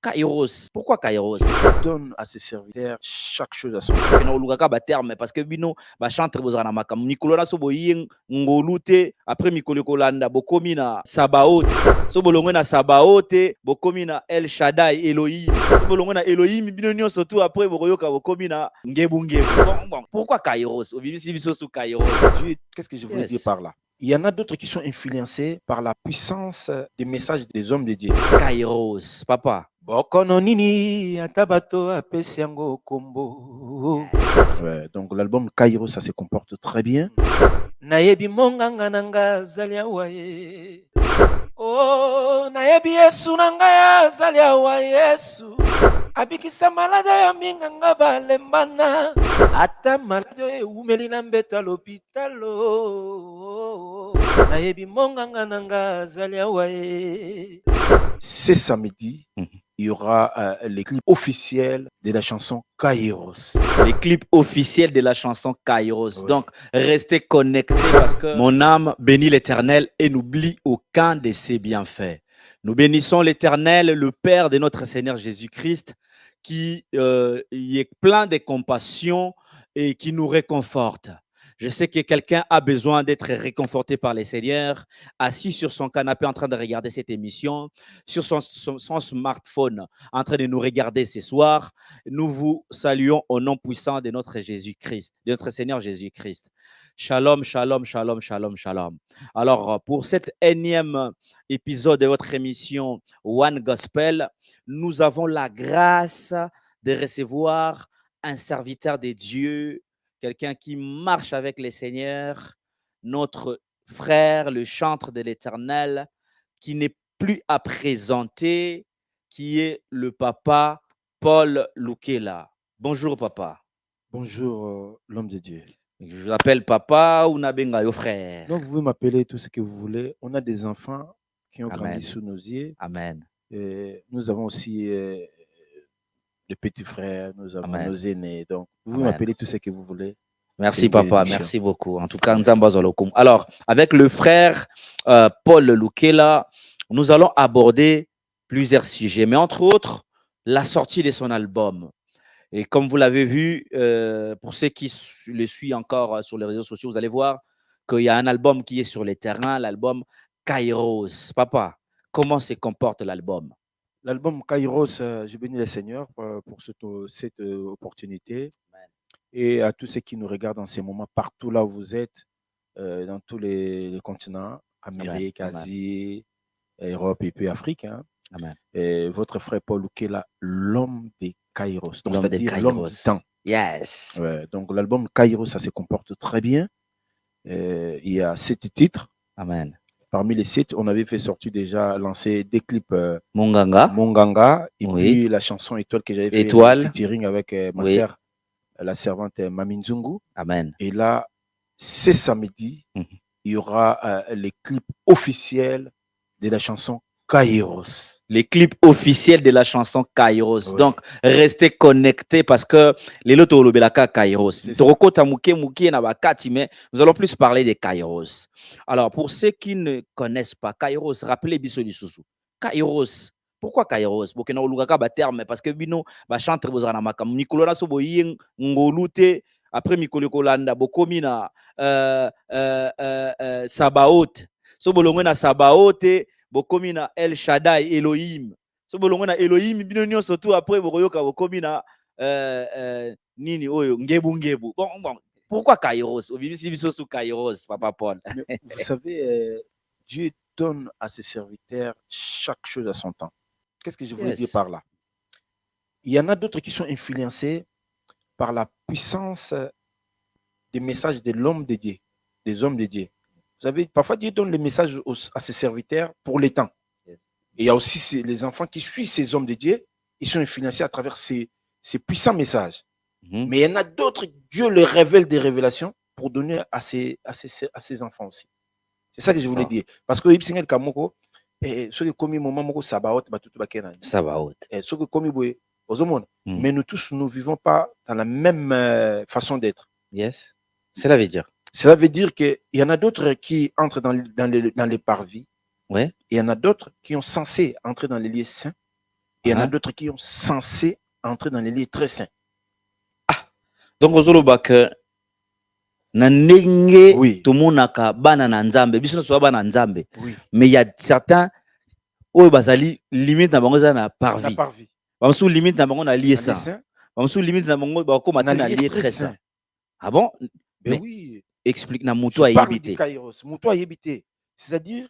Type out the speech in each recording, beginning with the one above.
Kairos. Pourquoi Kairos? Donne à ses serviteurs chaque chose à son temps. Na olukaka ba terme parce que bino ba chantre bozala na makambo mikolo na so boyeng ngolu te après mikolo kolanda bokomi na Sabaoth so bolongwe na Sabaoth bokomi na El Shaddai Elohim so bolongwe na Elohim bino nyonso tout après bokoyoka bokomi na ngebu ngebu. Bon, pourquoi Kairos? Obimisi biso sous Kairos. Qu'est-ce que je voulais dire par là? Il y en a d'autres qui sont influencés par la puissance des messages des hommes de Dieu. Kairos, papa. Bokono nini atabato apesi yango kombo. Ouais, donc l'album Kairos, ça se comporte très bien. Nayebi monganga nanga zalia waye. Oh, nayebi Yesu nanga zalia wa Yesu. Abikisa malade ya minganga balembana. Ata malade umeli na mbeta l'hôpitalo. Nayebi monganga nanga zalia waye. C'est samedi. Il y aura les clips officiels de la chanson Kairos. Les clips officiels de la chanson Kairos. Oui. Donc, restez connectés parce que mon âme bénit l'Éternel et n'oublie aucun de ses bienfaits. Nous bénissons l'Éternel, le Père de notre Seigneur Jésus-Christ, qui est plein de compassion et qui nous réconforte. Je sais que quelqu'un a besoin d'être réconforté par le Seigneur, assis sur son canapé en train de regarder cette émission, sur son smartphone en train de nous regarder ce soir. Nous vous saluons au nom puissant de notre Jésus-Christ, de notre Seigneur Jésus-Christ. Shalom, shalom, shalom, shalom, shalom. Alors, pour cet énième épisode de votre émission One Gospel, nous avons la grâce de recevoir un serviteur de Dieu, quelqu'un qui marche avec le Seigneur, notre frère, le chantre de l'Éternel, qui n'est plus à présenter, qui est le papa Paul Lukela. Bonjour papa. Bonjour l'homme de Dieu. Je l'appelle papa ou Nabenga yo frère. Donc vous pouvez m'appeler tout ce que vous voulez. On a des enfants qui ont grandi sous nos yeux. Amen. Et nous avons aussi les petits frères, nous avons nos aînés. Donc vous pouvez m'appeler tout ce que vous voulez. Merci papa, merci beaucoup. En tout cas, alors, avec le frère Paul Lukela, nous allons aborder plusieurs sujets, mais entre autres, la sortie de son album. Et comme vous l'avez vu, pour ceux qui le suivent encore sur les réseaux sociaux, vous allez voir qu'il y a un album qui est sur les terrains, l'album Kairos. Papa, comment se comporte l'album? L'album Kairos, je bénis le Seigneur pour cette opportunité. Amen. Et à tous ceux qui nous regardent en ces moments, partout là où vous êtes, dans tous les continents, Amérique, Amen. Asie, Europe et puis Afrique. Hein. Amen. Et votre frère Paul Lukela, l'homme des Kairos. Donc, c'est-à-dire l'homme du temps. Yes. Ouais, donc, l'album Kairos, ça se comporte très bien. Il y a 7 titres. Amen. Parmi les 7, on avait fait sortir déjà, lancé des clips Monganga. Et puis la chanson Étoile que j'avais fait featuring avec ma sœur, la servante Mami Nzungu. Amen. Et là, c'est samedi, il y aura les clips officiels de la chanson Kairos. Les clips officiels de la chanson Kairos. Oui. Donc, restez connectés parce que les loto lobelaka Kairos. Nous allons plus parler de Kairos. Alors, pour ceux qui ne connaissent pas Kairos, rappelez Biso Lisusu. Kairos. Pourquoi Kairos? Bokena olukaka ba terme parce que bino ba chantre bozala na makambo mikolo na so boyeng ngolu te après mikolo kolanda bokomi na Sabaoth. So bolongwe na Sabaoth bokomi na El Shaddai Elohim. So bolongwe na Elohim bino nyonso tout après bokoyoka bokomi na nini oyo ngebu ngebu. Bon. Pourquoi Kairos? Obimisi biso sous Kairos, papa Paul. Vous savez, Dieu donne à ses serviteurs chaque chose à son temps. Qu'est-ce que je voulais dire par là? Il y en a d'autres qui sont influencés par la puissance des messages de l'homme de Dieu, des hommes de Dieu. Vous savez, parfois Dieu donne les messages à ses serviteurs pour les temps. Et il y a aussi les enfants qui suivent ces hommes de Dieu, ils sont influencés à travers ces puissants messages. Mais il y en a d'autres, Dieu leur révèle des révélations pour donner à ses enfants aussi. C'est ça que je voulais dire. Parce que Ibsingel Kamoko, ceux qui commis moment moko Sabaoth, Sabaoth. Ceux qui commis boé, mais nous tous, nous ne vivons pas dans la même façon d'être. Yes. Cela veut dire. Cela veut dire qu'il y en a d'autres qui entrent dans les parvis. Ouais. Et il y en a d'autres qui sont censés entrer dans les lieux saints. Il y en a d'autres qui sont censés entrer dans les lieux très saints. Donc ozoloba que na ndenge tomonaka bana na nzambe biso so bana nzambe mais il y a certains oyo bazali limite na bango za na parvi bamusu limite na bango na lié saint bamusu limite na bango bakoma tina lié très saint. Ah bon? Mais oui, explique na muto a yebité. Muto a yebité, c'est-à-dire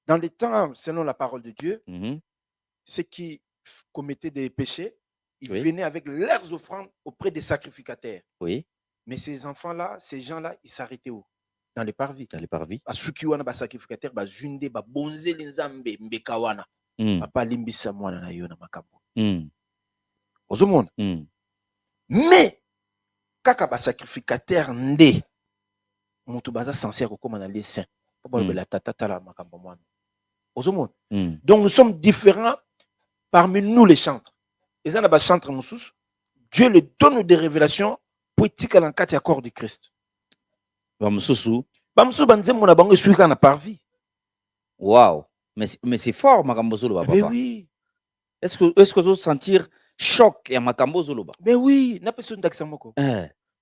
dans les temps selon la parole de Dieu, ceux qui commettaient des péchés, ils venaient avec leurs offrandes auprès des sacrificateurs. Oui. Mais ces enfants-là, ces gens-là, ils s'arrêtaient où? Dans les parvis. Dans les parvis. Asuki wana ba sacrificateur ba junde ba bonze nzambe mbeka wana. Papa limbisa mwana na yo na makambo. Ozomona. Mais kaka ba sacrificateur nde mutu baza sincère comme na les saints. Papa la tata la makambo mwana. Ozomona. Donc nous sommes différents parmi nous les chantres. Et ça na chantre mususu, Dieu le donne des révélations poétiques à l'encate accord du Christ. Bamususu banzembo na bango suika na parvi. Wow, mais c'est fort makambo zoloba papa. Mais oui. Est-ce que vous sentir choc ya makambo zoloba? Mais oui, na peso ndakisa moko.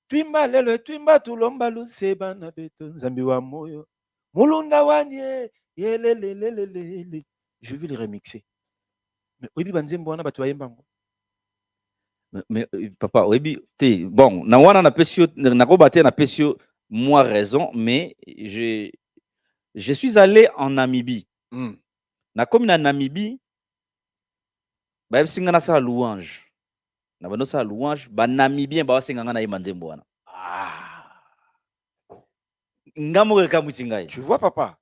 Twimba lelo twimba tulomba luseba na beto nzambi wa moyo. Mulunda wanye yelelelelele. Je vais le remixer. Mais oyebi banzembo wana batu bayembango. Mais papa oyebi te bon na wana na pesio na ko bater na pesio moi raison mais je suis allé en Namibie. Na comme na Namibie ba singa na sa louange. Na bano sa louange ba Namibien ba singa na imanzembo wana. Ngamo ka musinga. Tu vois papa?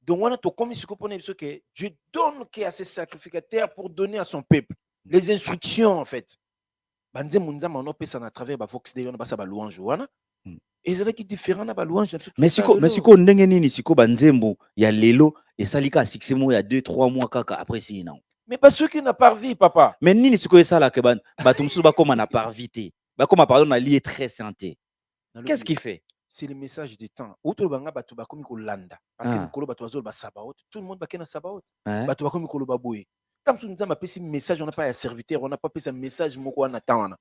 Donc on a tout comme ce que Dieu donne à ses sacrificateurs pour donner à son peuple les instructions en fait. Banzembo nzama on peut ça à travers ba Vox de on ba sa ba louange wana. Et c'est là qui est différent na ba louange. Mais siko ndenge nini siko banzembo ya lelo et salika succès mo ya 2-3 mois kaka après si non. Mais pas ceux qui n'a pas vie papa. Mais nini siko esala ke ba tumsu ba comme na parvité. Ba comme pardon na lié très santé. Qu'est-ce qu'il fait? C'est le message du temps. Auto banga batu ba komi ko landa parce que mikolo batu azol ba sabaot. Tout le monde ba kena sabaot. Batu ba komi ko lo ba boye. Tamsu nzamba pesi message on n'a pas un serviteur, on n'a pas pesi un message moko na tana.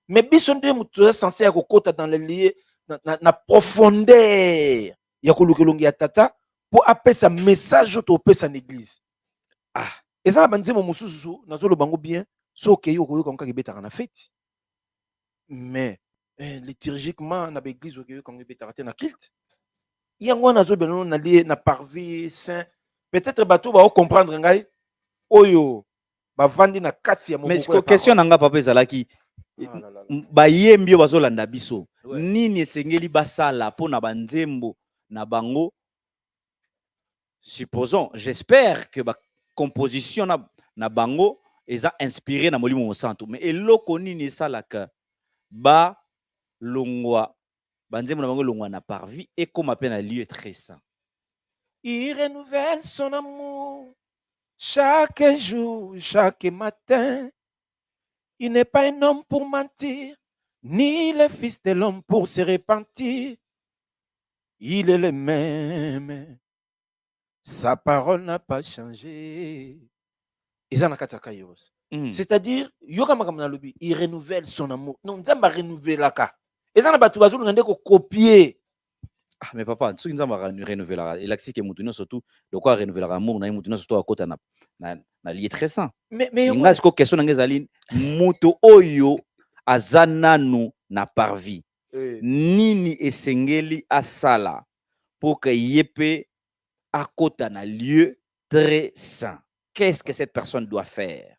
Mais biso nde mutu censé ko kota dans les lieux na profondeur ya kolukelongi ya tata pour appeler un message au pesa l'église. Et ça banzemo mususu nazolo bango bien so ke yo ko yoka kebeta na fête. Mais liturgiquement na l'église ko yoka kebeta na culte. Yango nazo beno na lié na parvis saint. Peut-être bato ba comprendre ngai oyo ba vandi na kati ya moko. Mais question nanga papa ezalaki bayembi bazolanda biso nini esengeli basala pona banzembo na bango. Supposons, j'espère que ba composition na bango eza inspiré na molimo santo mais eloko nini salaka ba longwa banzembo na bango longwa na parvi et comme appelle un lieu très saint. Il renouvelle son amour chaque jour, chaque matin. Il n'est pas un homme pour mentir, ni le fils de l'homme pour se repentir. Il est le même. Sa parole n'a pas changé. C'est-à-dire, il renouvelle son amour. Non, il va renouveler la ka. Et ça, il va copier. Ah, mais papa, ce qui nous a renouvelé la, il a dit que nous surtout, de quoi renouveler l'amour, nous avons surtout à côté na lié très sain. Mais il y a une question dans les alines, moto oyo azananu na parvi. Nini esengeli asala pour que yepe à côté na lieu très sain. Qu'est-ce que cette personne doit faire?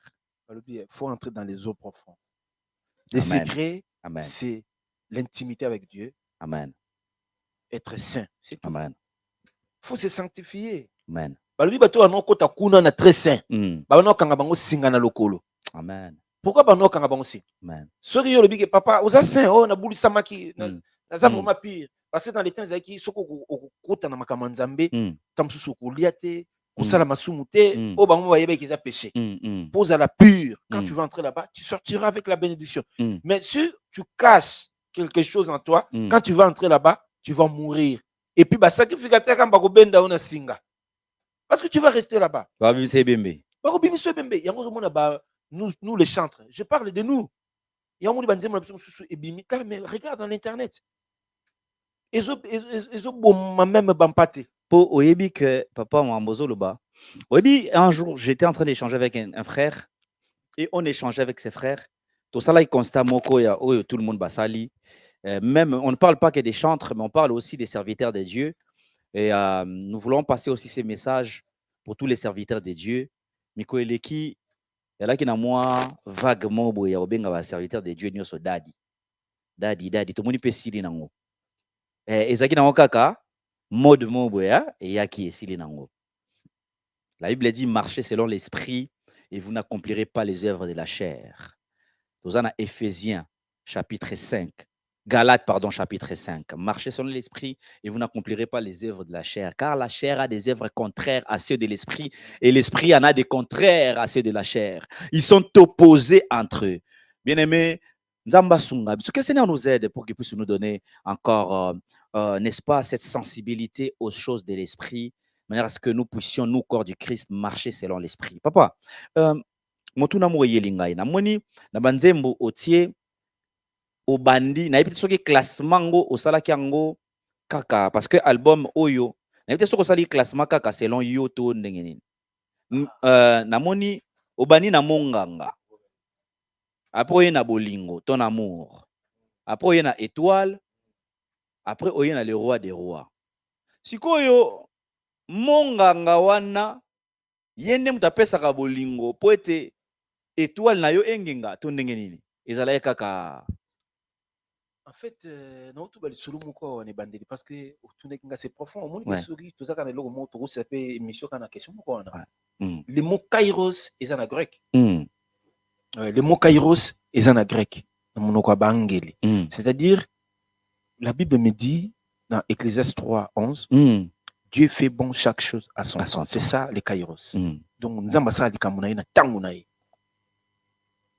Il faut entrer dans les eaux profondes. Les secrets, c'est l'intimité avec Dieu. Amen. Être saint. C'est tout. Amen. Il faut se sanctifier. Amen. Très saint. Amen. Pourquoi bano kanga bango si? Amen. Ceux yo lobi que papa, oza saint oh na bulu samaki na za vraiment pire parce que dans les temps zaki soko okota na makamanzambe tamsusu kuliate kusala masumu te o bango bayebe qu'ils a péché. Pose à la pure. Quand tu vas entrer là-bas, tu sortiras avec la bénédiction. Mais si tu caches quelque chose en toi, quand tu vas entrer là-bas, tu vas mourir. Et puis, sacrificateur quand bako benda ona singa. Parce que tu vas rester là-bas. Ba bimse bembe. Bako bimse bembe. Yango mona ba nous les chantres. Je parle de nous. Il y a un monde mais regarde dans l'internet. Ils ont même bampate. Pour Oyebi que papa Mwambozoloba. Oyebi, un jour, j'étais en train d'échanger avec un frère et on échangeait avec ses frères. Tout ça là, il constate moko ya tout le monde basali. Même, on ne parle pas que des chantres, mais on parle aussi des serviteurs de Dieu. Et nous voulons passer aussi ces messages pour tous les serviteurs de Dieu. Miko eleki, yala ki na moi vaguement boya obenga ba serviteurs de Dieu nyoso dadi. Dadi, tout le monde peut sili nango. Ezaki nango kaka mode moboya et yaki esili nango. La Bible dit marchez selon l'esprit et vous n'accomplirez pas les œuvres de la chair. Nous en a Éphésiens chapitre 5. Galates, pardon, chapitre 5. Marchez selon l'esprit et vous n'accomplirez pas les œuvres de la chair, car la chair a des œuvres contraires à ceux de l'esprit et l'esprit en a des contraires à ceux de la chair. Ils sont opposés entre eux. Bien-aimés, Nzamba Sunga, que le Seigneur nous aide pour qu'il puisse nous donner encore, n'est-ce pas, cette sensibilité aux choses de l'esprit, de manière à ce que nous puissions, nous, corps du Christ, marcher selon l'esprit. Papa, motuna mo yelingai na moni na banzembo otie obandi na yebite soki classement ngo osalaki yango kaka parce que album oyo na yebite soki osali classement kaka selon yo to ndenge nini na moni obandi na monganga après oye na bolingo ton amour après oye na étoile après oye na le roi des rois sikoyo monganga wana yende mutapesaka bolingo po ete étoile na yo engenga to ndenge nini ezalaki kaka. En fait, non, tout le monde est parce que c'est profond. Au monde, tout ça, quand le mot tout ça peut émission quand la question pourquoi le mot kairos est en grec. Le mot kairos est en grec. C'est-à-dire, la Bible me dit dans Ecclésiaste 3:11, Dieu fait bon chaque chose à son temps. C'est ça le kairos. Donc, nous avons ça, les tangunaï.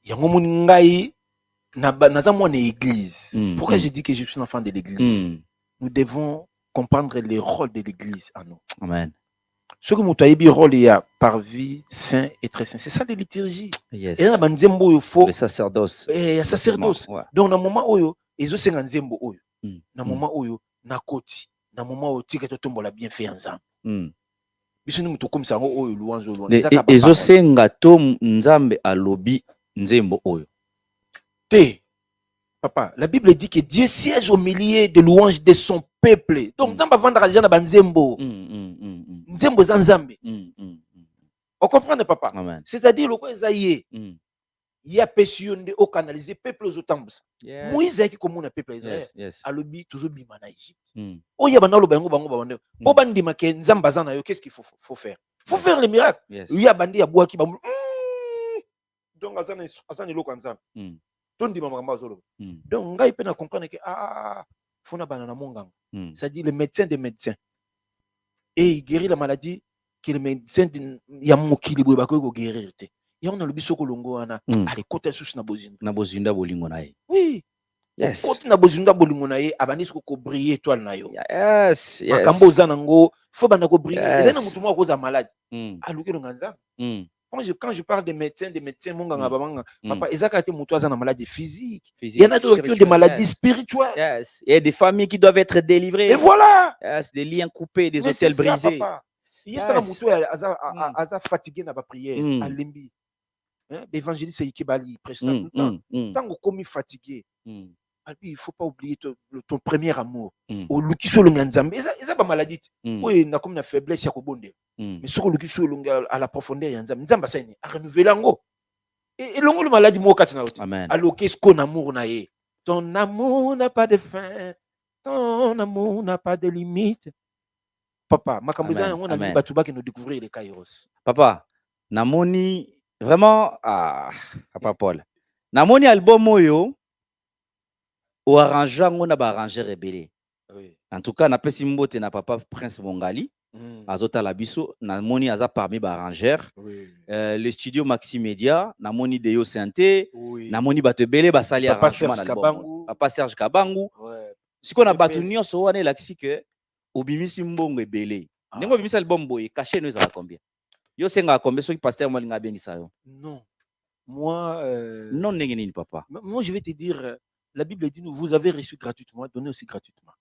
Yangomungai. Église. Pourquoi je dis que je suis un enfant de l'église? Nous devons comprendre le rôle de l'église à nous. Amen. Ce que nous avons rôle il y a par vie saint et très saint. C'est ça la liturgie. Yes. Et là, il faut le sacerdoce. Et sacerdoce. Ouais. Donc, dans le moment où ils ont 50 zembo oyo. Dans le moment où na koti, dans le moment où tika to tombola bien fait ensemble. Biso nous comme ça oyo louange louange. Ezo senga to nzambe alobi nzembo oyo. Papa, la Bible dit que Dieu siège au milieu de louanges de son peuple. Donc, Nzamba vendre l'argent à Banzembo. Nzembo Zanzambe. On comprend, papa? C'est-à-dire, le quoi Isaïe, il y a personne au canaliser peuple aux otambs. Moïse qui comme on peuple Israël. Alobi toujours bima na Égypte. Oh ya bana lo bango bango bango. O bandi make Nzamba Zana yo, qu'est-ce qu'il faut faire? Faut faire les miracles. Il y a bandi ya bois qui bamou. Donc Azan lo kanzam. Donc, ngai pe na comprendre que fona banana monganga. C'est-à-dire le médecin des médecins. Et il guérit la maladie que le médecin ya mokili boye bako guérir te. Ya on a le bisoko longo ana ale côté sous na bozinda. Na bozinda bolingo na ye. Oui. Yes. Côté na bozinda bolingo na ye abani ko briller étoile na yo. Yes, yes. Makambo zanango faut bana ko briller. Ezana mutu mo ko za malade. Aluki lo nganza. Quand je parle des médecins, papa, ils ont une maladie physique. Il y en a d'autres qui ont des maladies spirituelles. Yes. Il y a des familles qui doivent être délivrées. Et voilà. Yes. Des liens coupés, des hôtels brisés. Il y a ça, ils fatigué dans la prière. À l'imbi. L'évangéliste, c'est Ikebali, prêche ça tout le temps. Tant que comme fatigué, il ne faut pas oublier ton premier amour. Au Lukiso Lunganzam, ils ont pas maladie. Oui, il y a comme une faiblesse, il y a bonde. Mais sur le Lukiso à la profondeur, il y a Nzamba Saini, à renouveler l'ango. Et l'ango, le maladie, moi, Amen. Alors, qu'est-ce qu'on amour n'a pas? Ton amour n'a pas de fin. Ton amour n'a pas de limite. Papa, ma camouza, on a mis Batouba qui nous découvrir les Kairos. Papa, Namoni, vraiment, Papa Paul. Namoni album Moyo. Au arrangeur, on a arrangé rebelle. En tout cas, na pesi mbote na papa Prince Mongali. Azota Labiso, na moni aza parmi arrangeurs. Le studio Maxi Media, na moni Deyo Santé, na moni batebele basali arrangement album. Papa Serge Kabangu. Si qu'on a battu nyonso wana laksi que obimisi mbongo ebele. Ndenge obimisi album boye, caché nous à combien? Yo senga combien so pasteur molinga bengisa yo? Non. Moi, Non, nengenine, papa. moi, je vais te dire, la Bible dit, vous avez reçu gratuitement, donnez aussi gratuitement.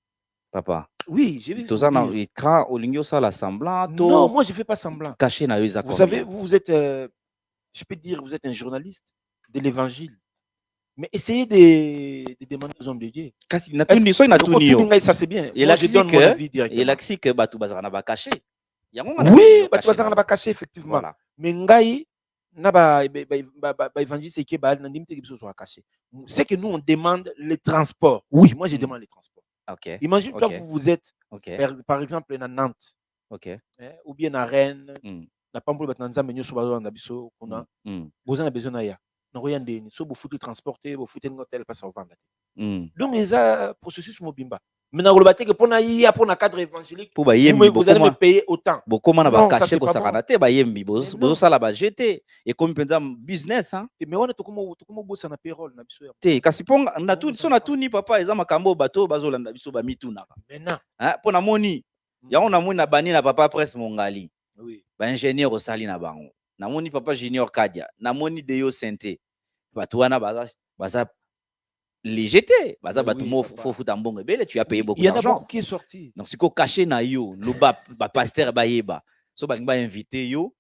Papa. Oui, je vais vous Tozana dire. écran au lingio ça la semblant. Non, moi, je ne fais pas semblant. Caché na Vous savez, vous êtes, je peux dire, vous êtes un journaliste de l'évangile. Mais essayez de demander aux hommes de Dieu. Ça, c'est bien. Moi, je donne mon avis directement. Il a dit que Batou Bazarana va cacher. Oui, Batou Bazarana va cacher, effectivement. Mais Ngai, évangile, c'est que c'est que nous, on demande les transports. Oui, moi, je demande les transports. Okay. Imagine, toi, vous êtes, par exemple, à Nantes, ou bien à Rennes, na Pambo Batanza, mais nous sommes dans Abisso, on a besoin de rien de so vous foutez transporter vous foutez un hôtel pas au vendre donc les processus mobimba maintenant le bâti que pour na cadre évangélique vous allez me payer autant comment na ba cacher ko sakanate ba yembi bozo sala ba jeter et comme penza business hein mais on est comme bossa na payroll na biso te kasi ponga na tout so na tout ni papa eza makambo bato bazolanda biso ba mituna maintenant hein pour na moni ya on a moni na bani na papa presse mongali oui ba ingénieur au sali na bango na moni papa junior kadia na moni deyo sente bato wana baza légèreté baza bato mo faut foutre en bon belle tu as payé beaucoup d'argent. Il y en a beaucoup qui est sorti. Donc c'est ko caché na yo le ba pasteur ba yeba so ba invité yo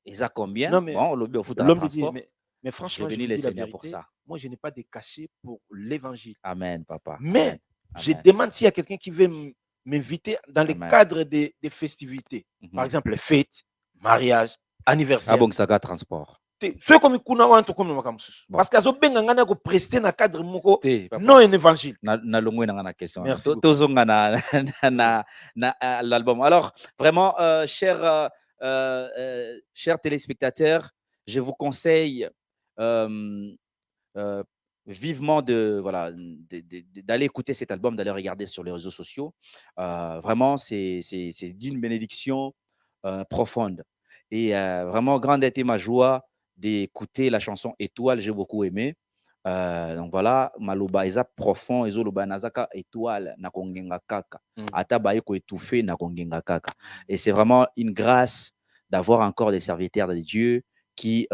ils combien non, mais bon le fout en transport mais franchement je bénis le Seigneur vérité, pour ça. Moi je n'ai pas de cachet pour l'évangile. Amen papa. Mais amen. Je demande s'il y a quelqu'un qui veut m'inviter dans le cadre des festivités. Par exemple les fêtes, mariage, anniversaire. Ah bon ça gars transport. Ceux comme kuna wanto comme makamususu parce que azobenga ngana ko prester na cadre moko non un évangile na longwe na question tozonga na l'album. Alors vraiment chers téléspectateurs, je vous conseille vivement d'aller écouter cet album, d'aller regarder sur les réseaux sociaux. Vraiment c'est d'une bénédiction profonde et vraiment grande était ma joie d'écouter la chanson Étoile, j'ai beaucoup aimé. Donc voilà, maloba eza profond ezoloba nazaka étoile na kongenga kaka. Ata ba ko étouffé na kongenga kaka. Et c'est vraiment une grâce d'avoir encore des serviteurs de Dieu qui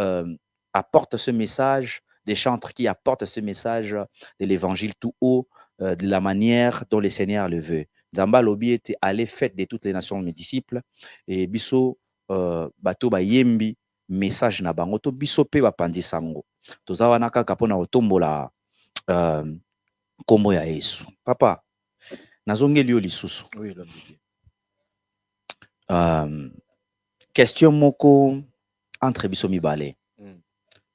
apportent ce message, des chantres qui apportent ce message de l'évangile tout haut, de la manière dont le Seigneur le veut. Nzamba lobi était allé fête de toutes les nations mes disciples et biso bato ba yembi message na bango to biso pe bapandi sango toza wana kaka mpona kotombola nkombo ya Yesu. Papa nazongeli yo lisusu question moko entre biso mibale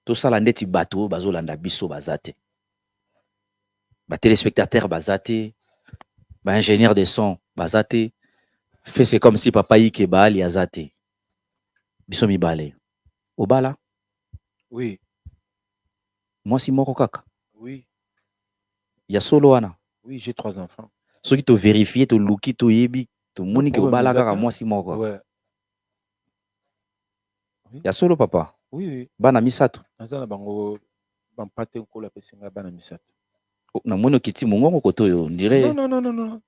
tosala ndeti bato bazolanda biso baza te batelespectateur baza te baingénieur de son baza te fait c'est comme si papa yike baali aza te biso mibale obala. Oui. Moi si moko kaka. Oui. Ya solo wana. Oui, j'ai 3 enfants. Soki to vérifier to luki to yebi to moni ke obala kaka moi si moko. Ouais. Oui. Ya solo papa. Oui oui. Bana misato. Nazana bango bampate nkola pesenga bana misato. Na moni kiti mongongo koto yo ndirait. Non.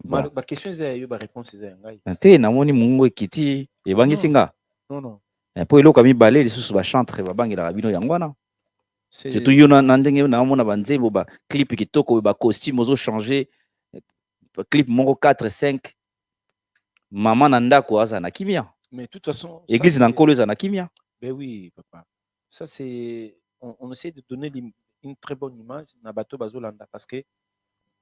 Bon. Ma question est yo ba réponse est ngai. Te na moni mongongo kiti e bangisi nga. Non. Po eloko mibale lisusu ba chantre ba bangela bino yangwana. C'est tout yo na ndenge na mona banzembo ba clip kitoko ba costume ozo changer clip moko 4 5 maman na ndako aza na kimia. Mais de toute façon église na nkolo eza na kimia. Ben oui papa. Ça c'est on essaie de donner une très bonne image na bato bazolanda parce que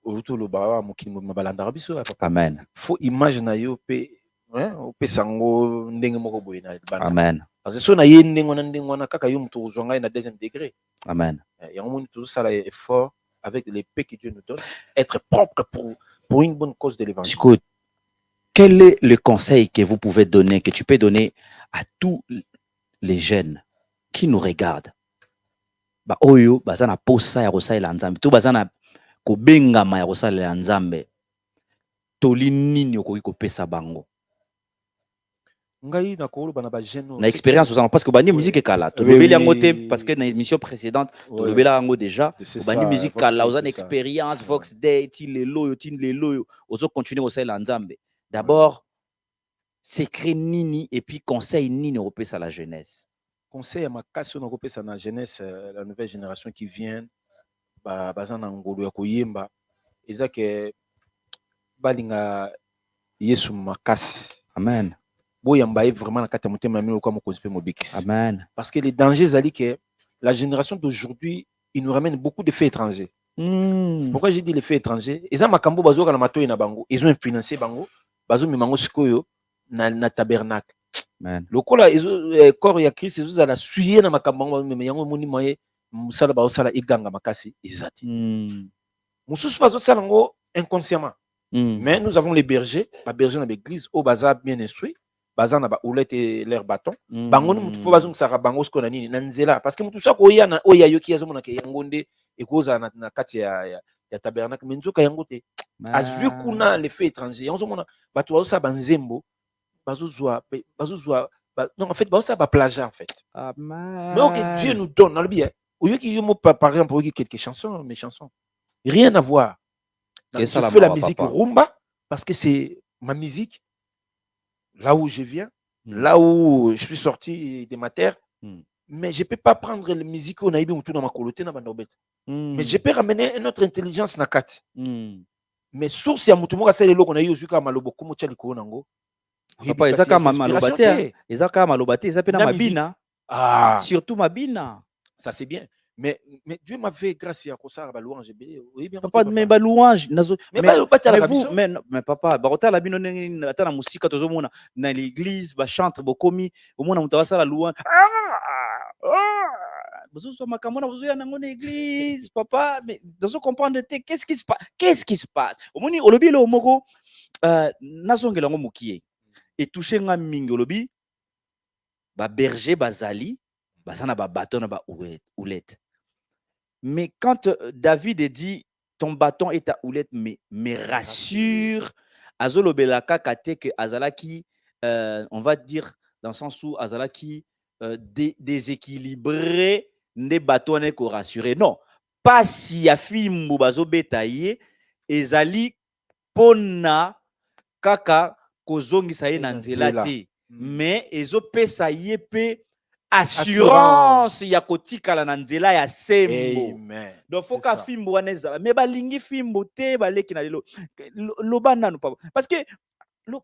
autour le baba mokili mabalanda biso papa. Amen. Faut image na yo pe pe sango ndenge moko boye na bana. Amen. Parce que so na ye ndenge wana kaka yo muto zonga na deuxième degré. Amen. Il y a un monde tout ça là effort avec les paix que Dieu nous donne, être propre pour une bonne cause de l'évangile. Quel est le conseil que vous pouvez donner, que tu peux donner à tous les jeunes qui nous regardent? Ba oyo bazana posa ya rosalela nzambe, to bazana ko bengama ya rosalela nzambe. Toli nini okoki kopesa bango? Ngai na kolo bana ba jeune na expérience aux parce que bani musique kala to lobeli yango te parce que na émission précédente to lobela yango déjà bani musique kala aux expérience Vox Day tin le loyo ozo continuer rosalela nzambe. D'abord secret nini et puis conseil nini opesa la jeunesse. conseil à ma casse on a ça na jeunesse la nouvelle génération qui vient bazana ngolo ya koyemba eza que balinga yesu makasi Amen. boyamba vraiment na kata motema mino comme konzipe mobikisi. Amen. Parce que les dangers zali que la génération d'aujourd'hui il nous ramène beaucoup de faits étrangers. Pourquoi j'ai dit les faits étrangers? Eza makambo bazoka na matoyi na bango ils ont financé bango bazo mimango sikoyo na tabernacle. Amen. Lokola corps ya Christ ezo la suyer na makambo mais yango moni moye musala ba osala iganga makasi ezati. Mususu bazo sala ngo inconsciemment. Mais nous avons les bergers na l'église au bazar bien instruit, bazar na ba oulette et leur bâton. Bango mutu fo bazong sara bango sko na nini na nzela parce que mutu sa ko ya na oya yoki azo mona ke yangonde ekoza na kati ya tabernacle mais nzoka yango te. Azui kuna les faits étrangers. Yango mona bato bazo sa banzembo non, en fait, ça va plagiat, en fait. Amen. Mais ok, Dieu nous donne, dans le bien. Au lieu qu'il y ait, par exemple, quelques chansons, mes chansons, rien à voir. Je fais la musique rumba parce que c'est ma musique, là où je viens, là où je suis sorti de ma terre. Mais je ne peux pas prendre la musique qu'on a eu dans ma coloté, mais je peux ramener une autre intelligence na kat. Mais source ya mutumo ka sele loko na yo zuka malobo komo tchali ko nango. Papa, ezaka malobate, ezaka malobate, ezaka na mabina. Ah, surtout mabina. Ça c'est bien. Mais Dieu m'a fait grâce à ça ba louange belé. Oui bien. Papa, mais ba louange nazo. Mais papa, ba rota la bino ngi ata na musika tozo mona na l'église ba chantre bokomi au mona mutawasa la louange. Vous so makamona vous ya nango na église papa, mais dozo comprendre qu'est-ce qui se passe? Qu'est-ce qui se passe? Au moni olobi le omoko nazongela ngo mukie. Et toucher nga mingi olobi ba berger bazali bazana ba bâton na ba houlette. Mais quand David dit ton bâton et ta houlette me rassure azolobelaka kate que azalaki on va dire dans le sens où azalaki déséquilibré ne bâton ne ko rassurer. Non, pas si ya fimbo bazobeta ye ezali pona kaka kozongisa ye na nzela te mais ezopesa ye pe assurance ya kotikala na nzela ya sembo. Donc faut ka fimbo wana ezala mais balingi fimbo te baleki na lelo loba nanu papa parce que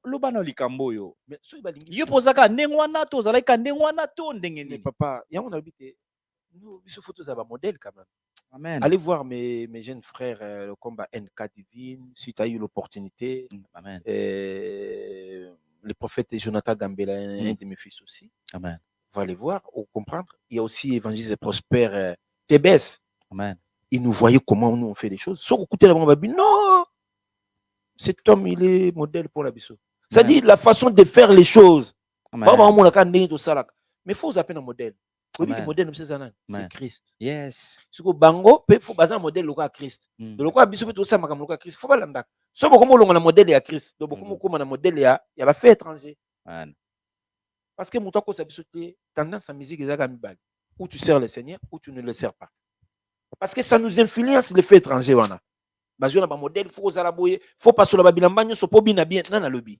loba na likambo yo mais so balingi yo pozaka ndenge wana to ozalaki ndenge wana to ndenge nini papa yango na bité nous biso photos za ba modèle quand même. Amen. Allez voir mes jeunes frères le combat NK Divine si tu as eu l'opportunité. Amen. Le prophète Jonathan Gambela, un de mes fils aussi. Amen. Va les voir ou comprendre. Il y a aussi Évangéliste Prosper TBS. Amen. Il nous voyait comment nous on fait les choses. Sauf écouter la bombe, non, cet homme il est modèle pour la biso. Ça dit la façon de faire les choses. Mais il faut appeler un modèle. Le modèle c'est Christ. Yes. Ce que bango il faut baser un modèle local Christ. De local biso peut aussi makam local Christ. Faut pas l'andak. So beaucoup longa na modèle ya Christ. Donc beaucoup comme na modèle ya ba fait étranger. Parce que muto ko sa biso te tendance à musique ezaka mibali. Ou tu sers le Seigneur ou tu ne le sers pas. Parce que ça nous influence les faits étrangers wana. Bazio na ba modèle faut kozala boye, faut pas sur la bilamba nyo so po bina bien na na lobby.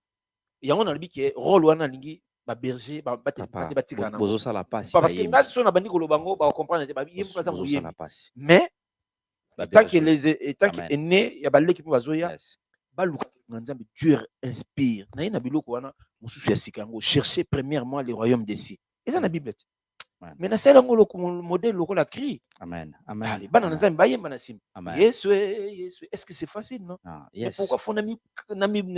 Yango na lobby ke rôle wana lingi ba berger ba batika na. Bozo sala passe. Parce que nga so na bandi ko lobango ba comprendre te ba yem pas ça moye. Mais tant que est né ya ba leki po bazoya ba luka na nzambe Dieu inspire. Na ina biloko wana mususu ya sikango chercher premièrement le royaume des cieux. Et ça na Bible. Mais na sela ngolo ko modèle lokola cri. Amen. Amen. Allez, bana nzambe ba yemba na sim. Yesu. Est-ce que c'est facile non? Yes. Pourquoi faut na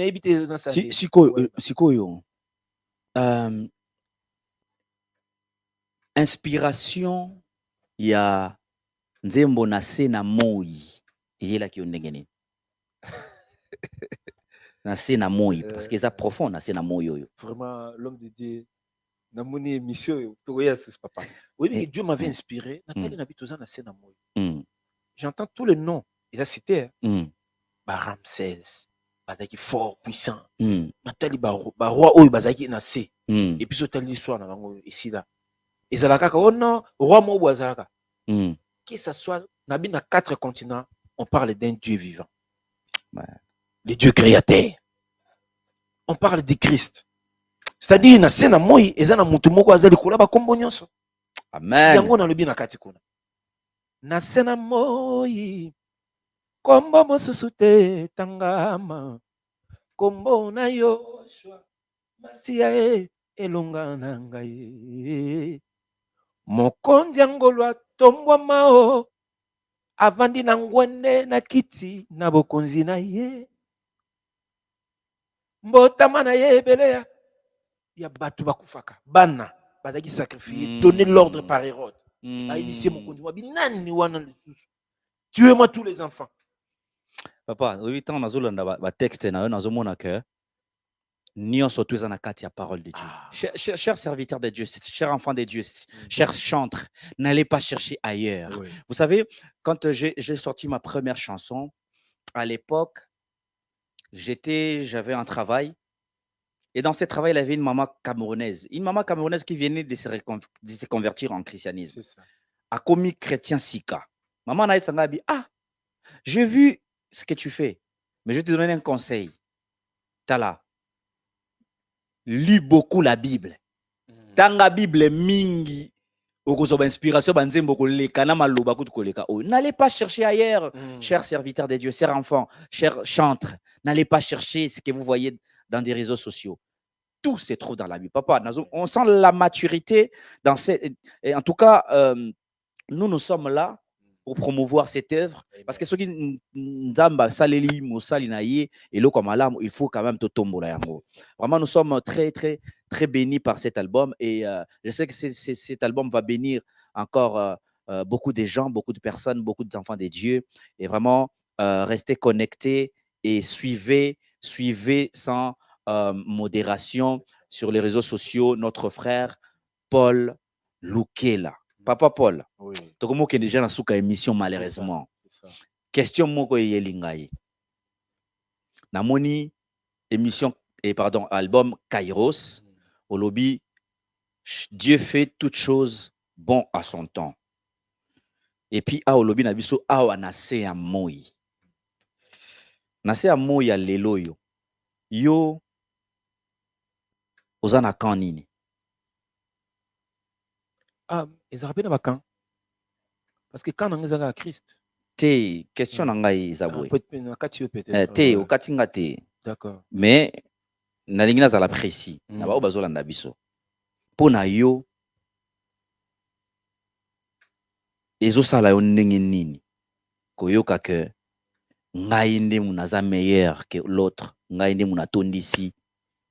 éviter dans ça? Sikoyo. Inspiration ya nzembo na se na moi eyela ki ondengeni na se na moi parce que ça profond na se na moi yoyo. Vraiment l'homme de Dieu na moni émission to yes papa. Oui mais Dieu m'avait inspiré Nathalie Nabitoza na se na moi. J'entends tous les noms il a cité ba Ramsès bazaki fort puissant. Nathalie ba roi oyo bazaki na se et puis sotali l'histoire na bango ici là. Ezalaka oh non roi mo bazalaka. Que ça soit nabi na 4 continents on parle d'un Dieu vivant. Le Dieu créateur. On parle de Christ. C'est-à-dire na sena moi ezana mutu moko azali kola ba kombo nyonso. Amen. Yango na lobi na kati kuna. Na sena moi kombo mosusu te tangama. Kombo na Yoshua Masia elonga na ngai. Mokonzi angolo atombwama o avandi na ngwende na kiti na bokonzi na ye. Mbotama na ye ebele ya batu bakufaka bana bazaki sacrifier donner l'ordre par Hérode. Aïbisi mokonzi wa binani wana lisusu. Tuez-moi tous les enfants. Papa, oui, tant nazolanda ba texte na yo nazomona que nyonso toza na kati ya parole de Dieu. Chers serviteurs de Dieu, chers enfants de Dieu, chers chantres, n'allez pas chercher ailleurs. Oui. Vous savez, quand j'ai sorti ma première chanson, à l'époque, j'avais un travail. Et dans ce travail, il y avait une maman camerounaise. Une maman camerounaise qui venait de se convertir en christianisme. C'est ça. A commis chrétien Sika. Maman Naïd Sangabi, ah, j'ai vu ce que tu fais, mais je vais te donner un conseil. Tala, lis beaucoup la Bible. Tanga Bible mingi. Inspiration, n'allez pas chercher ailleurs, chers serviteurs de Dieu, chers enfants, chers chantres. N'allez pas chercher ce que vous voyez dans des réseaux sociaux. Tout se trouve dans la Bible. Papa, on sent la maturité dans et en tout cas, nous sommes là pour promouvoir cette œuvre. Parce que ceux qui nzamba saleli mosali na ye et le comme là, il faut quand même te tomber là. Vraiment, nous sommes très très très bénis par cet album et je sais que cet album va bénir encore beaucoup de gens, beaucoup de personnes, beaucoup d'enfants de Dieu et vraiment restez connectés et suivez sans modération sur les réseaux sociaux notre frère Paul Lukela. Papa Paul, oui. Tu as déjà dans la émission malheureusement. C'est ça. Question moko yelingai. Namoni émission album Kairos au lobby Dieu fait toutes choses bon à son temps. Et puis au lobby na biso awa nase ya moi. Nase ya moi ya lelo yo. Yo ozana kanini. Ah, ils rappellent pas quand. Parce que quand on est à Christ. Te question nangai zabwe. Peut-être. Te okatinga te. D'accord. Mais nalingi nazala précis. Na ba bazolanda biso. Pona yo ezosala yo ndenge nini koyoka ke ngai nde munaza meilleur que l'autre, ngai nde munatondisi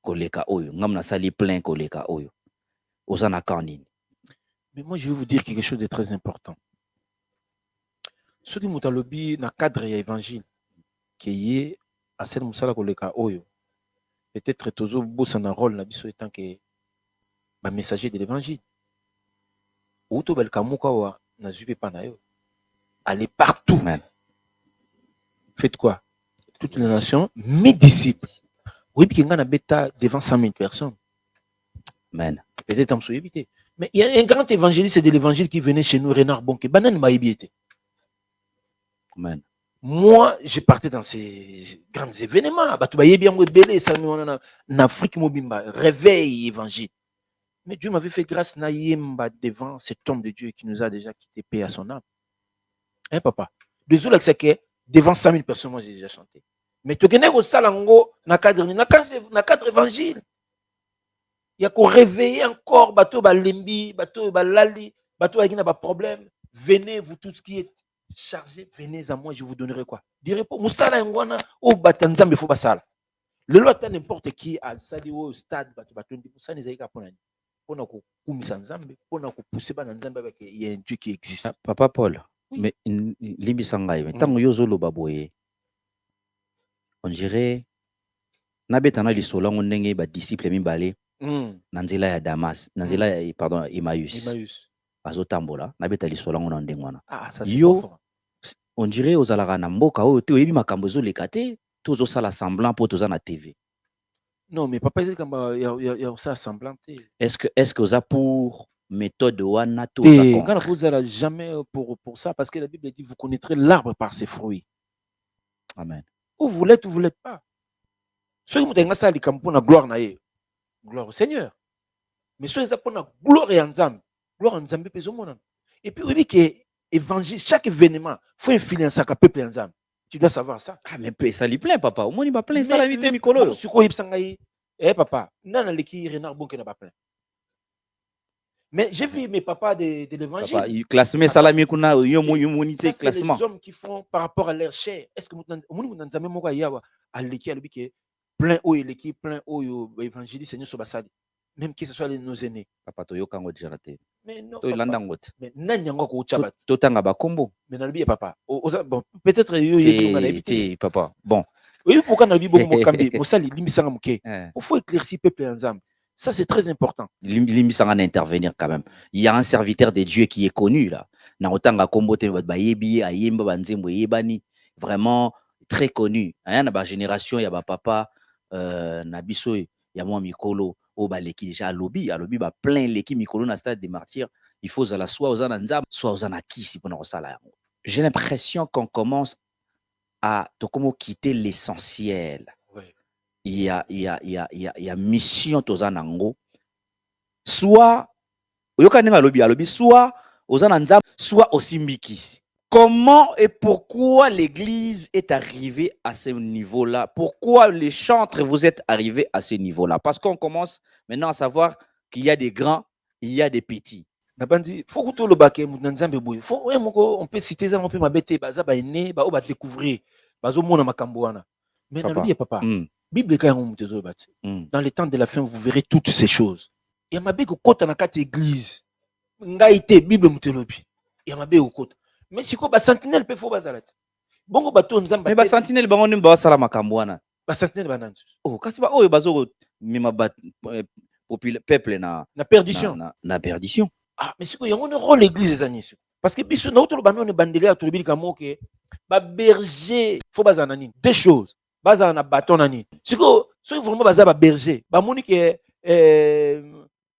koleka oyo, ngai munasali plein koleka oyo. Ozana kanini. Mais moi je vais vous dire quelque chose de très important. Ce qui mutalobi na cadre ya évangile qui est à celle musala koleka oyo. Peut-être toujours bossa na rôle na biso étant que ba messager de l'évangile. Outo belkamuka wa na zupe panayo. Allez partout. Amen. Faites quoi? Toutes les nations, mes disciples. Oui, puis il y a bêta devant 100 000 personnes. Amen. Peut-être en éviter. Mais il y a un grand évangéliste de l'évangile qui venait chez nous, Renard Bonke. Banan m'a évité. Amen. Moi, je partais dans ces grands événements. En Afrique, réveil évangile. Mais Dieu m'avait fait grâce devant cet homme de Dieu qui nous a déjà quitté, paix à son âme. Hein, papa? Désolé que c'est que devant 100 000 personnes, moi j'ai déjà chanté. Mais tu connais au salango, na cadre évangile. Il y a qu'on réveiller encore, bateau balembi, bateau balali, bateau avec un problème. Venez, vous tous qui êtes chargés, venez à moi, je vous donnerai quoi? Direz pas, Moussala ngwana, ou batanzam, il faut pas ça. Le loi n'importe qui a sali au stade, bateau, pour ça, les aïka pour l'année. Pour nous couper nzambe, pour nous pousser ban nzambe avec il y a un Dieu qui existe. Papa Paul. Oui. Mais libisangai, tant que yozo lobaboye, on dirait nabetana lisola ngondenge ba disciple mibale nanzela ya Damas, nanzela ya pardon Emmaüs. Azotambola nabeta lisola ngona ndengwana. Ah ça c'est yo fort. on dirait ozalaka na mboka oyo te oyebi makambo ezoleka te tozo sala semblant po toza na TV. Non mais papa il y a ça semblant. Est-ce que oza pour méthode wana to Quand vous allez jamais pour ça parce que la Bible dit vous connaîtrez l'arbre par ses fruits. Amen. Ou vous l'êtes ou vous l'êtes pas. Ceux qui ont ça pour la gloire na gloire au Seigneur. Mais ceux qui ont pour la gloire et ensemble gloire en Nzambe peso mona. Et puis, oui, que évangile, chaque événement, faut influencer le peuple en Nzambe. Tu dois savoir ça. Ah, mais ça lui plaît, papa. Au moins, il va plein ça, la vite, Mikolo. Eh, papa, non, les renard bon qui n'a pas plein. Mais j'ai vu mes papas de l'évangile. Papa, il classement salami kuna ça, c'est classement. les hommes qui font par rapport à leur chair. Est-ce que vous n'avez moka yawa à l'équipe à l'équipe plein haut l'équipe plein haut évangéliste Seigneur Sobasali. Même que ce soit nos aînés. Papa to yokango déjà raté. Mais non. To ilanda ngot. Mais nan yango ko chaba. To tanga ba kombo. Mais nabi papa. Bon, peut-être yo yebi papa. Bon. Oui, pourquoi nabi bon mo kambi, mo sali limisanga muke. Il faut éclaircir peuple ensemble. Ça, c'est très important. Limisanga intervenir quand même. Il y a un serviteur de Dieu qui est connu là. Naotanga kombo te ba yebi ayemba banzembo yebani, vraiment très connu. Aya na ba génération ya ba papa nabiso ya moi mikolo o ba leki déjà lobby ba plein leki mikolo na stade des martyrs. Il faut la soit aux ananzam, soit aux anakisi pour ça. J'ai l'impression qu'on commence à quitter l'essentiel. Ouais. Il y a mission tozanango. Soit soit aux ananzam, soit au simbikisi. Comment et pourquoi l'Église est arrivée à ce niveau-là? Pourquoi les chantres, vous êtes arrivés à ce niveau-là? Parce qu'on commence maintenant à savoir qu'il y a des grands, il y a des petits. On peut citer ça, on peut m'abêter, on peut découvrir, mais papa, Bible dans les temps de la fin, vous verrez toutes ces choses. Il y a ma béque au côté dans la église. Ngaïté, Bible mutelobi. Il y a ma béque au côté. Mais si quoi, sentinelle peut faut basalat. Bongo bateau nzamba. Mais sentinelle bango nimba sala makambwana. Sentinelle banan. Oh, kasi ba oyo bazo mima bat peuple na perdition. Na perdition. Ah, mais si quoi, il y a un rôle l'église des années. Parce que biso na otolo banon bandeli à tolobi kamo que ba berger faut bazanani. Deux choses. Bazana bâton nani. Si quoi, so vraiment baza ba berger, ba moni que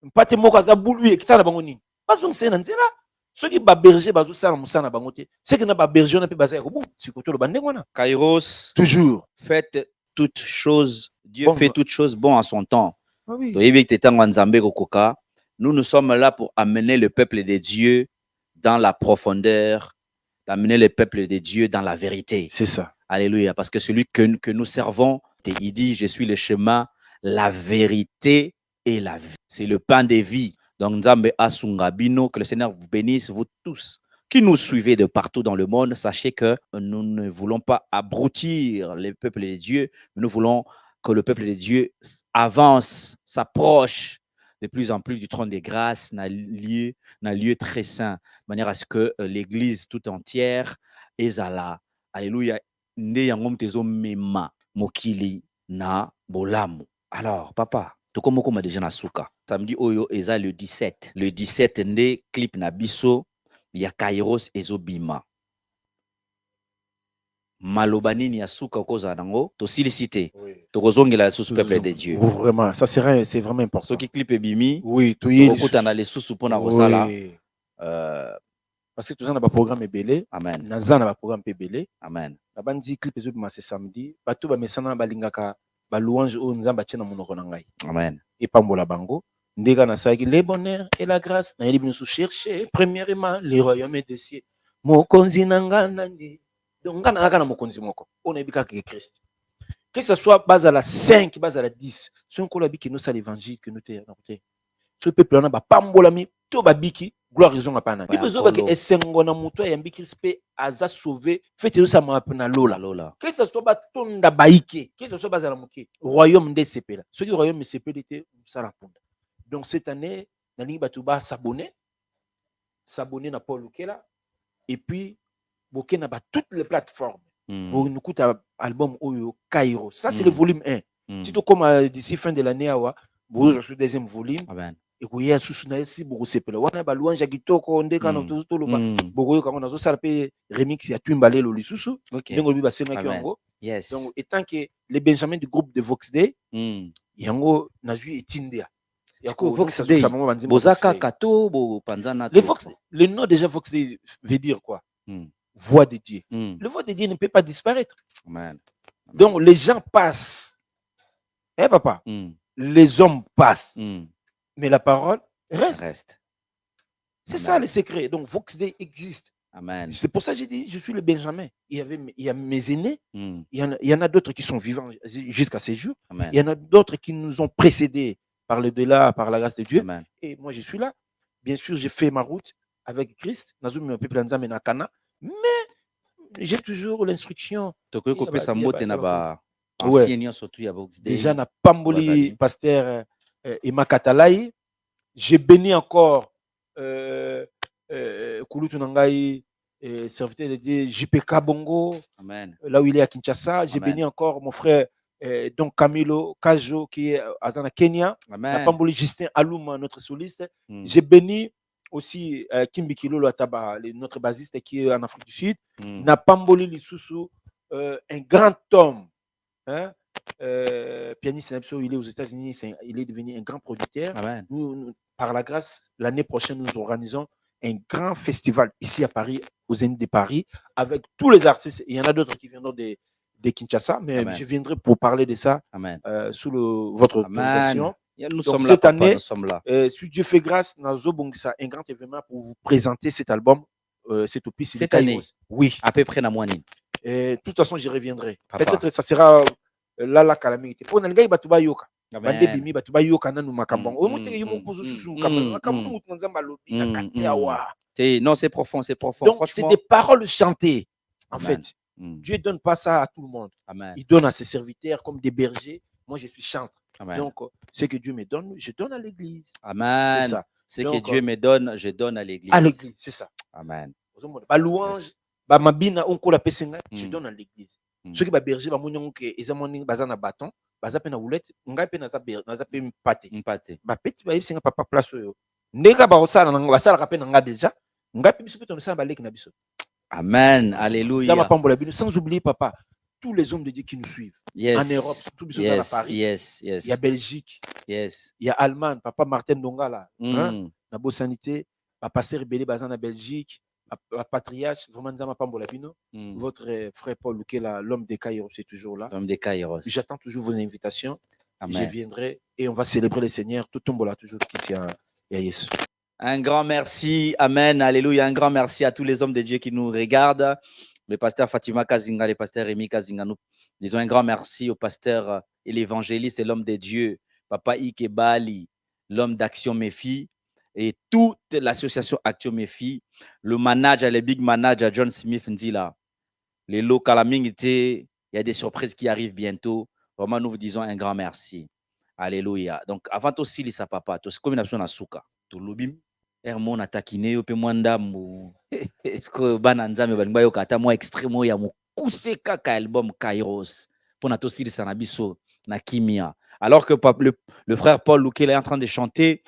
mpate moko za boulu et ça na bango nini. Bazong c'est nan là. Ceux qui ba berger bazo sala musana bango te. C'est que na ba berger on peut baza ko bon. Si ko tolo bande ngona. Kairos toujours faites toutes choses. Dieu bon, fait toutes choses bon en son temps. Ah oui. Nous sommes là pour amener le peuple de Dieu dans la profondeur, d'amener le peuple de Dieu dans la vérité. C'est ça. Alléluia. Parce que celui que nous servons, il dit, je suis le chemin, la vérité et la vie. C'est le pain de vie. Donc, Nzambe Asungabino, que le Seigneur vous bénisse, vous tous qui nous suivez de partout dans le monde. Sachez que nous ne voulons pas abrutir le peuple de Dieu, mais nous voulons que le peuple de Dieu avance, s'approche de plus en plus du trône des grâces, d'un lieu très saint, de manière à ce que l'Église tout entière est là. Alléluia. Nde yangom tezo mema mokili na bolamu. Alors, papa, tokomoko ma déjà na suka. Samedi oyo eza le 17. Le 17 nde clip na biso ya Kairos ezobima. Malobanini ya suka koza nango to silicité. Tokozongela sous peuple de Dieu. Vraiment, ça c'est vraiment important. Ce qui clip ebimi. Oui, to yeli na sous pona kosala. Parce que tout ça na ba programme ebele. Amen. Naza na ba programme ebele. Amen. Na bandi clip ezobima ce samedi. Bato ba mesana balingaka ba louange o nzamba tia na monoko na ngai. Amen. Et pambola bango. Ndeka na saki le bonheur et la grâce na yeli bino sous chercher premièrement le royaume des cieux. Mokonzi nanga nandi. Donc ngana ngana mokonzi moko. On ebika que Christ. Que ce soit base à la 5, base à la 10. Si on colle que nous ça l'évangile que nous te. Ce peuple là ba pambola mi to ba biki gloire raison à pana. Il besoin que esengo na muto ya mbiki spe aza sauvé fait ça ma na lola. Que ce soit ba tonda baike, que ce soit base à la moké. Royaume de CP là. Ce qui royaume CP était ça la ponda. Donc cette année nani batuba s'abonner na Paul Okela et puis boké na ba toutes les plateformes. Pour nous coûte album Oyo Kairos. Ça c'est le volume 1. Si tu comme d'ici fin de l'année vous le deuxième volume. Amen. Et vous y a sous si beaucoup sepela. Wana ba louange kitoko ndeka na tout lo ba. Bogo quand on a zo salpe remix ya Twimbale lo lisusu. Ndenge bi ba sema yango. Yes. Donc étant que les Benjamin du groupe de Vox Day, yango nazui etindea. Yako Vox Day. Bozaka kato bo panzana. Le nom déjà Vox Day veut dire quoi? Voix de Dieu. Le voix de Dieu ne peut pas disparaître. Amen. Donc les gens passent. Eh papa, les hommes passent. Mais la parole reste. C'est ça le secret. Donc, Vox Day existe. Amen. C'est pour ça que j'ai dit, je suis le Benjamin. Il y a mes aînés, il y en a d'autres qui sont vivants jusqu'à ces jours. Amen. Il y en a d'autres qui nous ont précédés par le delà, par la grâce de Dieu. Amen. Et moi, je suis là. Bien sûr, j'ai fait ma route avec Christ. Mais j'ai toujours l'instruction. Déjà, na Pamboli, pasteur Emma Katalai. J'ai béni encore Kulutu Nangai, serviteur de Dieu, JPK Bongo, Amen. Là où il est à Kinshasa. J'ai béni encore mon frère Don Camilo Kajo qui est à Zana, Kenya. Na Pamboli Justin Alouma, notre soliste. J'ai béni aussi Kimbi Kilolo Ataba, notre basiste qui est en Afrique du Sud. Na Pamboli Lisusu, un grand homme. Hein? Pianiste, il est aux États-Unis, il est devenu un grand producteur. Nous, par la grâce, l'année prochaine, nous organisons un grand festival ici à Paris, aux Zénith de Paris, avec tous les artistes. Il y en a d'autres qui viendront de Kinshasa, mais je viendrai pour parler de ça sous votre autorisation. Nous Donc, sommes cette là, année, nous sommes là. si Dieu fait grâce, nous avons un grand événement pour vous présenter cet album, cette opus. Cette année, oui. À peu près, de toute façon, j'y reviendrai. Peut-être que ça sera la calamité. Pour nous, batuba yoka. Bande bimi batuba yoka nanu makambon. Non, c'est profond, c'est profond. Donc, c'est des paroles chantées. En fait, Dieu donne pas ça à tout le monde. Amen. Il donne à ses serviteurs comme des bergers. Moi, je suis chanteur. Amen. Donc, ce que Dieu me donne, je donne à l'église. Amen. C'est ça. Ce que Dieu me donne, je donne à l'église. À l'église, c'est ça. Amen. Ba louange, ba mabina onko la pesenga, je donne à l'église. Ceux qui ba berger ba monyon ke ezamoni bazana bâton, baza pe na roulette, ngai pe na za pe mpate. Ba petit ba yesinga papa place yo. Ndeka ba osala na basala ka pe na nga déjà. Ngai pe biso pe tona sala ba leki na biso. Amen. Alléluia. Sans oublier, papa, tous les hommes de Dieu qui nous suivent. En Europe, surtout dans Paris. Il y a Belgique. Il y a Allemagne, papa Martin Dongala. Nabo Sanité, papa Pasteur Belé Bazan en Belgique, patriarche, vraiment Nzama Pambolabino. Votre frère Paul Lukela, l'homme des Kairos, c'est toujours là. L'homme des Kairos. J'attends toujours vos invitations. Amen. Je viendrai et on va célébrer le Seigneur. Tout le monde toujours qui tient à Jésus. Un grand merci, amen, alléluia, un grand merci à tous les hommes de Dieu qui nous regardent. Le pasteur Fatima Kazinga, le pasteur Rémi Kazinga, nous disons un grand merci au pasteur et l'évangéliste et l'homme de Dieu, Papa Ike Bali, l'homme d'Action Méfi et toute l'association Action Méfi, le manager, le big manager John Smith Ndila, les locaux à il y a des surprises qui arrivent bientôt. Vraiment, nous vous disons un grand merci. Alléluia. Donc, avant aussi, les papa, tout ce qu'on a besoin de souka, tout l'obim. Hermon atakine yo pe mwanda mu esko bana nzambe balinga yo kata mwa extremo ya mukuse kaka album Kairos pour nato silisa na biso na kimia. Alors que le frère Paul Lukela est en train de chanter,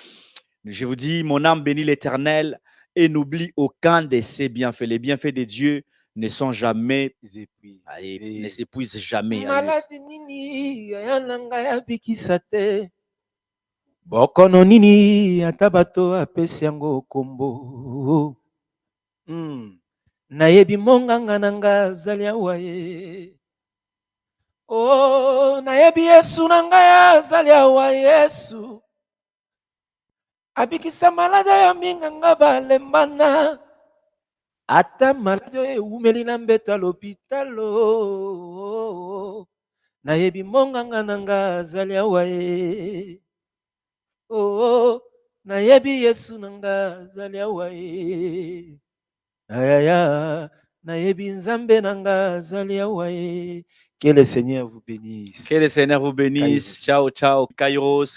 je vous dis, mon âme bénit l'Éternel et n'oublie aucun de ses bienfaits. Les bienfaits de Dieu ne sont jamais épuisés, ne s'épuisent jamais. Bokono nini ata bato apesi yango kombo nayebi monganga nanga azali awa ye nayebi Yesu nanga azali awa Yesu abikisa malade ya minganga balembana ata malade eumeli na mbeto l'hôpitalo nayebi monganga nanga azali awa ye nayebi Yesu nanga azali awa ye ayaya nayebi nzambe nanga azali awa ye. Que le Seigneur vous bénisse. Que le Seigneur vous bénisse. Ciao ciao Kairos.